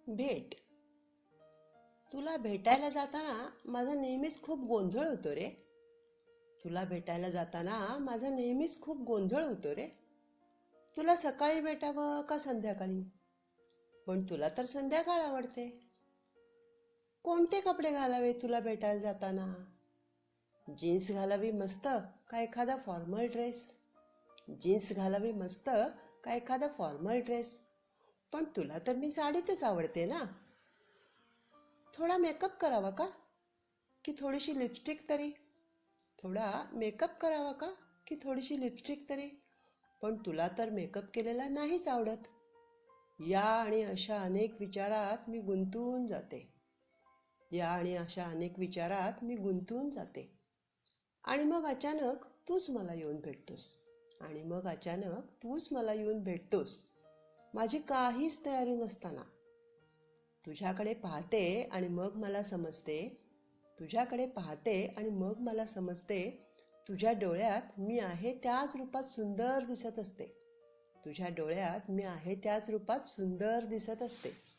भेट. तुला भेटायला जाताना माझा नेहमीच खूप गोंधळ होतो रे. तुला भेटायला जाताना माझा नेहमीच खूप गोंधळ होतो रे. तुला सकाळी भेटावं का संध्याकाळी? पण तुला तर संध्याकाळ आवडते. कोणते कपडे घालावे तुला भेटायला जाताना? जीन्स घालावी मस्त का एखादा फॉर्मल ड्रेस? जीन्स घालावी मस्त का एखादा फॉर्मल ड्रेस? पण तुला तर मी साडीतच आवडते ना. थोडा मेकअप करावा का? की थोडीशी लिपस्टिक तरी? थोडा मेकअप करावा का की थोडीशी लिपस्टिक तरी? पण तुला तर मेकअप केलेला नाहीच आवडत. या आणि अशा अनेक विचारात मी गुंतून जाते. आणि मग अचानक तूच मला येऊन भेटतोस. माझी काहीच तयारी नसताना. तुझ्याकडे पाहते आणि मग मला समजते तुझ्या डोळ्यात मी आहे त्याच रूपात सुंदर दिसत असते.